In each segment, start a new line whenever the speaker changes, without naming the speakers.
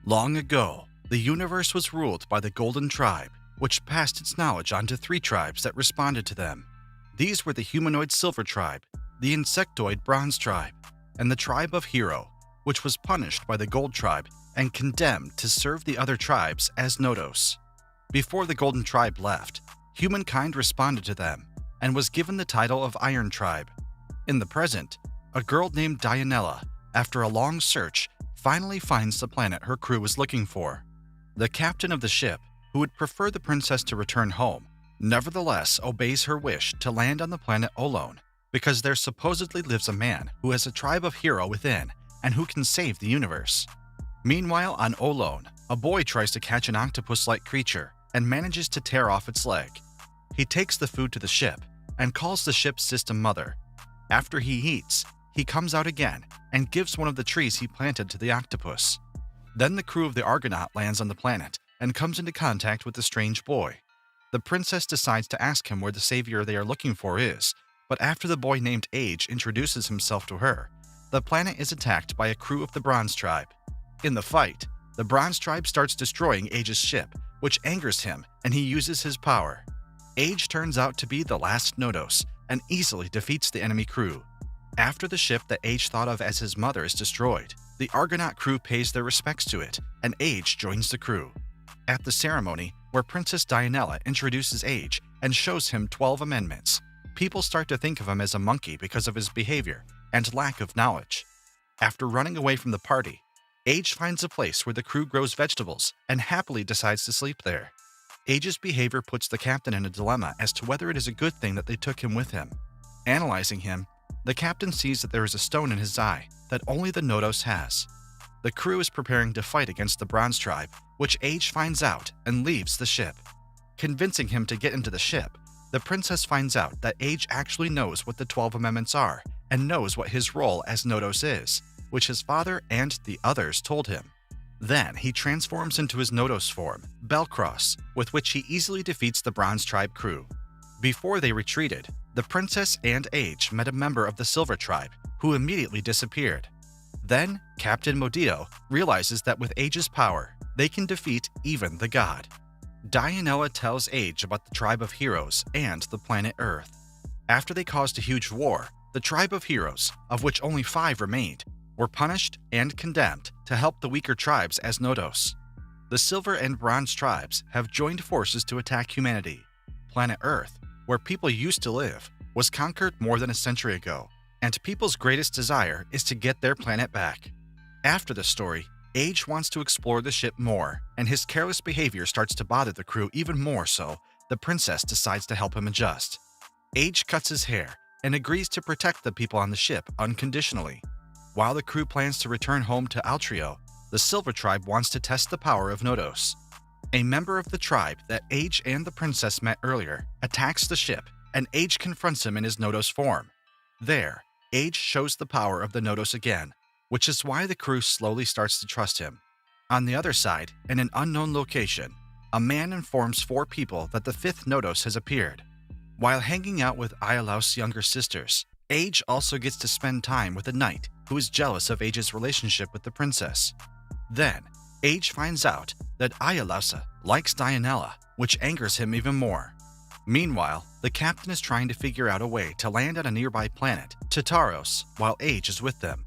Long ago, the universe was ruled by the Golden Tribe, which passed its knowledge on to three tribes that responded to them. These were the humanoid Silver Tribe, the insectoid Bronze Tribe, and the Tribe of Hero, which was punished by the Gold Tribe and condemned to serve the other tribes as Nodos. Before the Golden Tribe left, humankind responded to them and was given the title of Iron Tribe. In the present, a girl named Dianella, after a long search, finally finds the planet her crew was looking for. The captain of the ship, who would prefer the princess to return home, nevertheless obeys her wish to land on the planet Olone, because there supposedly lives a man who has a tribe of hero within and who can save the universe. Meanwhile, on Olone, a boy tries to catch an octopus-like creature and manages to tear off its leg. He takes the food to the ship and calls the ship's system mother. After he eats, he comes out again and gives one of the trees he planted to the octopus. Then the crew of the Argonaut lands on the planet and comes into contact with the strange boy. The princess decides to ask him where the savior they are looking for is, but after the boy named Age introduces himself to her, the planet is attacked by a crew of the Bronze Tribe. In the fight, the Bronze Tribe starts destroying Age's ship, which angers him, and he uses his power. Age turns out to be the last Nodos and easily defeats the enemy crew. After the ship that Age thought of as his mother is destroyed, the Argonaut crew pays their respects to it, and Age joins the crew. At the ceremony, where Princess Dianella introduces Age and shows him 12 amendments, people start to think of him as a monkey because of his behavior and lack of knowledge. After running away from the party, Age finds a place where the crew grows vegetables and happily decides to sleep there. Age's behavior puts the captain in a dilemma as to whether it is a good thing that they took him with him. Analyzing him, the captain sees that there is a stone in his eye that only the Nodos has. The crew is preparing to fight against the Bronze Tribe, which Age finds out and leaves the ship. Convincing him to get into the ship, the princess finds out that Age actually knows what the 12 amendments are and knows what his role as Nodos is, which his father and the others told him. Then he transforms into his Nodos form, Belcross, with which he easily defeats the Bronze Tribe crew. Before they retreated, the princess and Age met a member of the Silver Tribe, who immediately disappeared. Then, Captain Modillo realizes that with Age's power, they can defeat even the god. Dianella tells Age about the Tribe of Heroes and the planet Earth. After they caused a huge war, the Tribe of Heroes, of which only 5 remained, were punished and condemned to help the weaker tribes as Nodos. The Silver and Bronze tribes have joined forces to attack humanity. Planet Earth, where people used to live, was conquered more than a century ago, and people's greatest desire is to get their planet back. After the story, Age wants to explore the ship more, and his careless behavior starts to bother the crew even more, so the princess decides to help him adjust. Age cuts his hair and agrees to protect the people on the ship unconditionally. While the crew plans to return home to Altrio, the Silver Tribe wants to test the power of Nodos. A member of the tribe that Age and the princess met earlier attacks the ship, and Age confronts him in his Nodos form. There, Age shows the power of the Nodos again, which is why the crew slowly starts to trust him. On the other side, in an unknown location, a man informs 4 people that the 5th Nodos has appeared. While hanging out with Iolaus' younger sisters, Age also gets to spend time with a knight who is jealous of Age's relationship with the princess. Then, Age finds out that Iolausa likes Dianella, which angers him even more. Meanwhile, the captain is trying to figure out a way to land on a nearby planet, Tartaros, while Age is with them.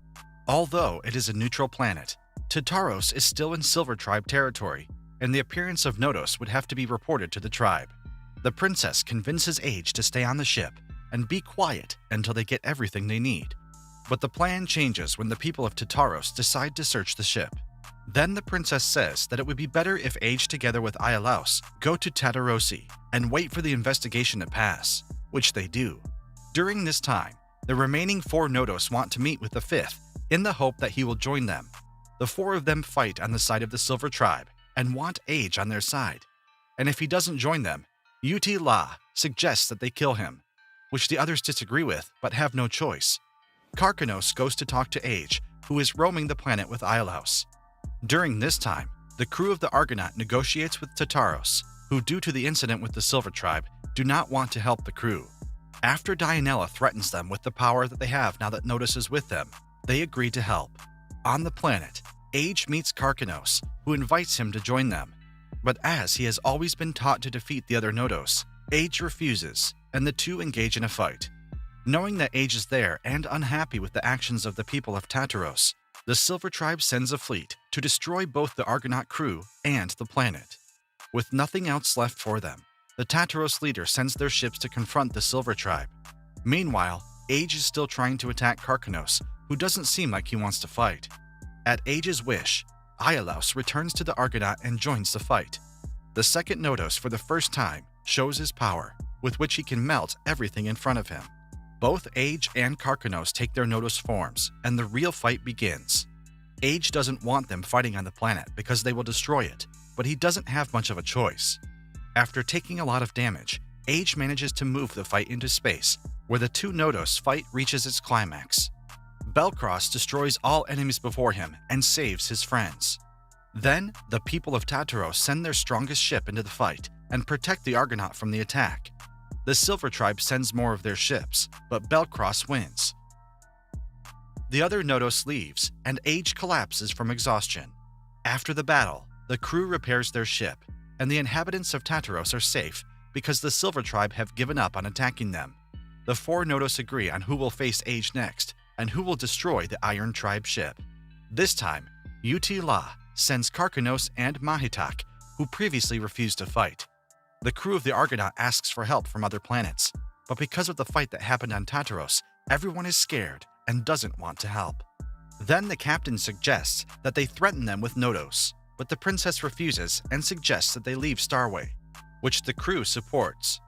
Although it is a neutral planet, Tartaros is still in Silver Tribe territory, and the appearance of Nodos would have to be reported to the tribe. The princess convinces Age to stay on the ship and be quiet until they get everything they need. But the plan changes when the people of Tartaros decide to search the ship. Then the princess says that it would be better if Age together with Iolaus go to Tatarosi and wait for the investigation to pass, which they do. During this time, the remaining 4 Nodos want to meet with the 5th in the hope that he will join them. The 4 of them fight on the side of the Silver Tribe and want Age on their side. And if he doesn't join them, Uti La suggests that they kill him, which the others disagree with but have no choice. Karkanos goes to talk to Age, who is roaming the planet with Iolaus. During this time, the crew of the Argonaut negotiates with Tartaros, who due to the incident with the Silver Tribe, do not want to help the crew. After Dianella threatens them with the power that they have now that Nodos is with them, they agree to help. On the planet, Age meets Karkanos, who invites him to join them. But as he has always been taught to defeat the other Nodos, Age refuses, and the two engage in a fight. Knowing that Age is there and unhappy with the actions of the people of Tartaros, the Silver Tribe sends a fleet to destroy both the Argonaut crew and the planet. With nothing else left for them, the Tartaros leader sends their ships to confront the Silver Tribe. Meanwhile, Age is still trying to attack Karkanos, who doesn't seem like he wants to fight. At Age's wish, Iolaus returns to the Argonaut and joins the fight. The second Nodos, for the first time, shows his power, with which he can melt everything in front of him. Both Age and Karkanos take their Nodos forms, and the real fight begins. Age doesn't want them fighting on the planet because they will destroy it, but he doesn't have much of a choice. After taking a lot of damage, Age manages to move the fight into space, where the two Nodos fight reaches its climax. Belcross destroys all enemies before him and saves his friends. Then, the people of Tartaros send their strongest ship into the fight and protect the Argonaut from the attack. The Silver Tribe sends more of their ships, but Belcross wins. The other Nodos leaves, and Age collapses from exhaustion. After the battle, the crew repairs their ship, and the inhabitants of Tartaros are safe because the Silver Tribe have given up on attacking them. The four Nodos agree on who will face Age next, and who will destroy the Iron Tribe ship. This time, Uti-La sends Karkanos and Mahitak, who previously refused to fight. The crew of the Argonaut asks for help from other planets, but because of the fight that happened on Tartaros, everyone is scared and doesn't want to help. Then the captain suggests that they threaten them with Nodos, but the princess refuses and suggests that they leave Starway, which the crew supports.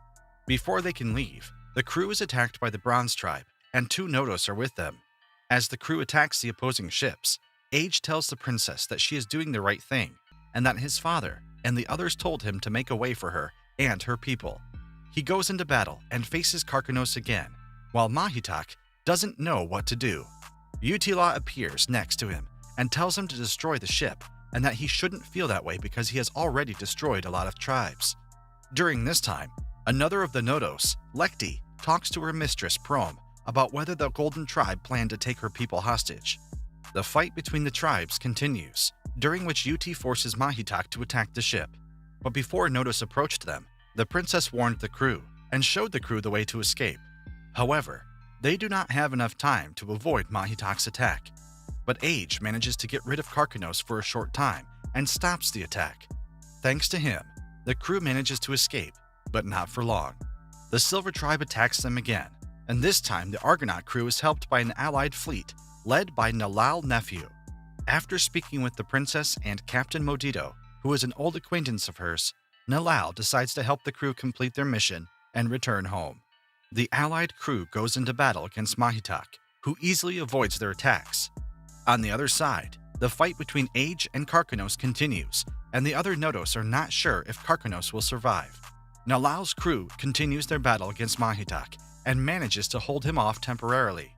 Before they can leave, the crew is attacked by the Bronze Tribe, and two Nodos are with them. As the crew attacks the opposing ships, Age tells the princess that she is doing the right thing, and that his father and the others told him to make a way for her and her people. He goes into battle and faces Karkanos again, while Mahitak doesn't know what to do. Uti-La appears next to him and tells him to destroy the ship, and that he shouldn't feel that way because he has already destroyed a lot of tribes. During this time, another of the Nodos, Lekti, talks to her mistress Prom about whether the Golden Tribe planned to take her people hostage. The fight between the tribes continues, during which Uti forces Mahitak to attack the ship. But before Nodos approached them, the princess warned the crew and showed the crew the way to escape. However, they do not have enough time to avoid Mahitak's attack. But Age manages to get rid of Karkanos for a short time and stops the attack. Thanks to him, the crew manages to escape, but not for long. The Silver Tribe attacks them again, and this time the Argonaut crew is helped by an allied fleet led by Nalal Nephew. After speaking with the princess and Captain Modito, who is an old acquaintance of hers, Nalal decides to help the crew complete their mission and return home. The allied crew goes into battle against Mahitak, who easily avoids their attacks. On the other side, the fight between Age and Karkanos continues, and the other Nodos are not sure if Karkanos will survive. Nalal's crew continues their battle against Mahitak and manages to hold him off temporarily.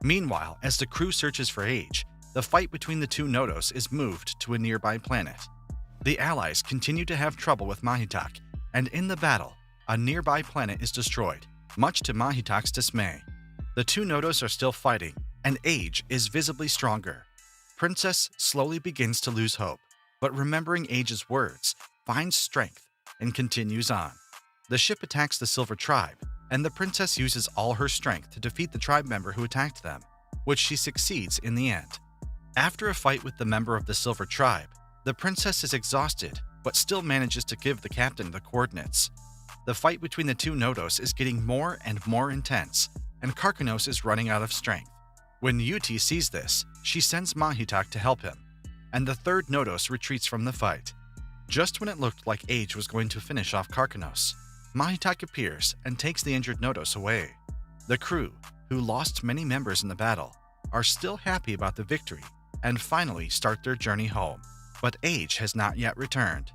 Meanwhile, as the crew searches for Age, the fight between the two Nodos is moved to a nearby planet. The allies continue to have trouble with Mahitak, and in the battle, a nearby planet is destroyed, much to Mahitak's dismay. The two Nodos are still fighting, and Age is visibly stronger. Princess slowly begins to lose hope, but remembering Age's words, finds strength and continues on. The ship attacks the Silver Tribe, and the princess uses all her strength to defeat the tribe member who attacked them, which she succeeds in the end. After a fight with the member of the Silver Tribe, the princess is exhausted, but still manages to give the captain the coordinates. The fight between the two Nodos is getting more and more intense, and Karkanos is running out of strength. When Uti sees this, she sends Mahitak to help him, and the third Nodos retreats from the fight. Just when it looked like Age was going to finish off Karkanos, Mahitak appears and takes the injured Nodos away. The crew, who lost many members in the battle, are still happy about the victory and finally start their journey home. But Age has not yet returned.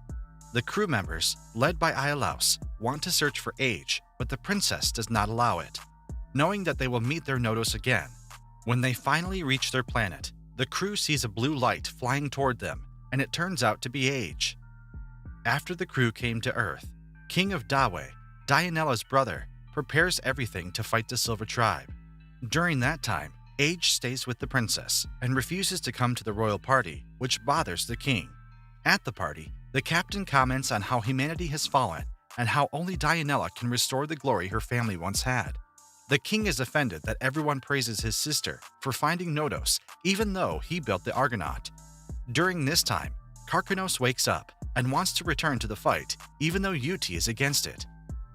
The crew members, led by Iolaus, want to search for Age, but the princess does not allow it, knowing that they will meet their Nodos again. When they finally reach their planet, the crew sees a blue light flying toward them, and it turns out to be Age. After the crew came to Earth, King of Dawe, Dianella's brother, prepares everything to fight the Silver Tribe. During that time, Age stays with the princess and refuses to come to the royal party, which bothers the king. At the party, the captain comments on how humanity has fallen and how only Dianella can restore the glory her family once had. The king is offended that everyone praises his sister for finding Nodos, even though he built the Argonaut. During this time, Karkanos wakes up and wants to return to the fight, even though Uti is against it.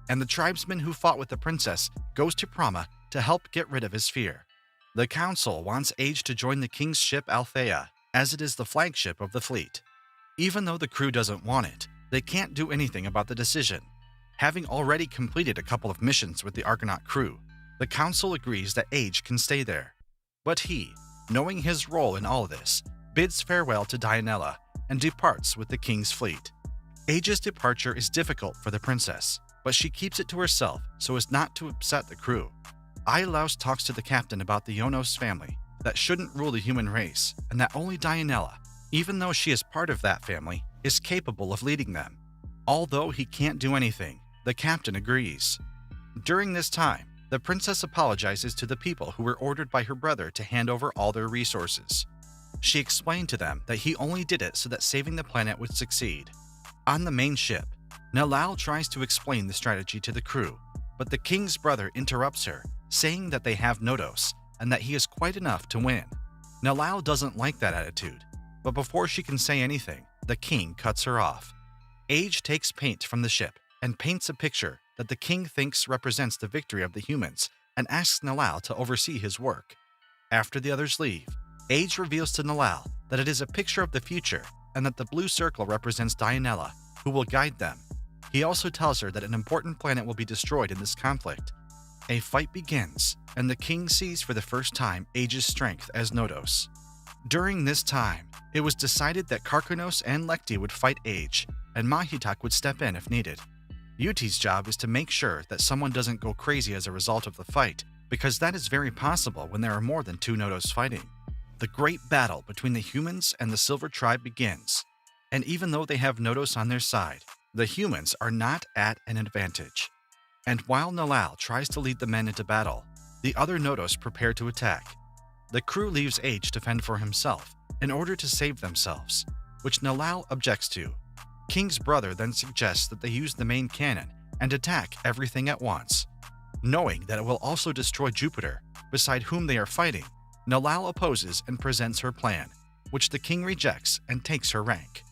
And the tribesman who fought with the princess goes to Prama to help get rid of his fear. The council wants Age to join the king's ship Althea, as it is the flagship of the fleet. Even though the crew doesn't want it, they can't do anything about the decision. Having already completed a couple of missions with the Argonaut crew, the council agrees that Age can stay there. But he, knowing his role in all this, bids farewell to Dianella and departs with the king's fleet. Age's departure is difficult for the princess, but she keeps it to herself so as not to upset the crew. Iolaus talks to the captain about the Yonos family that shouldn't rule the human race, and that only Dianella, even though she is part of that family, is capable of leading them. Although he can't do anything, the captain agrees. During this time, the princess apologizes to the people who were ordered by her brother to hand over all their resources. She explained to them that he only did it so that saving the planet would succeed. On the main ship, Nalal tries to explain the strategy to the crew, but the king's brother interrupts her, saying that they have Nodos and that he is quite enough to win. Nalal doesn't like that attitude, but before she can say anything, the king cuts her off. Age takes paint from the ship and paints a picture that the king thinks represents the victory of the humans and asks Nalal to oversee his work. After the others leave, Age reveals to Nalal that it is a picture of the future and that the blue circle represents Dianella, who will guide them. He also tells her that an important planet will be destroyed in this conflict. A fight begins, and the king sees for the first time Age's strength as Nodos. During this time, it was decided that Karkanos and Lekti would fight Age, and Mahitak would step in if needed. Uti's job is to make sure that someone doesn't go crazy as a result of the fight, because that is very possible when there are more than two Nodos fighting. The great battle between the humans and the Silver Tribe begins, and even though they have Nodos on their side, the humans are not at an advantage. And while Nalal tries to lead the men into battle, the other Nodos prepare to attack. The crew leaves Age to fend for himself in order to save themselves, which Nalal objects to. King's brother then suggests that they use the main cannon and attack everything at once. Knowing that it will also destroy Jupiter, beside whom they are fighting, Nalal opposes and presents her plan, which the king rejects and takes her rank.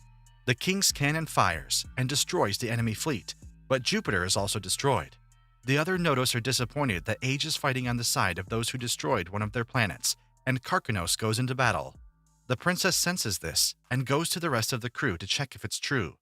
The king's cannon fires and destroys the enemy fleet, but Jupiter is also destroyed. The other Nodos are disappointed that Age is fighting on the side of those who destroyed one of their planets, and Karkanos goes into battle. The princess senses this and goes to the rest of the crew to check if it's true,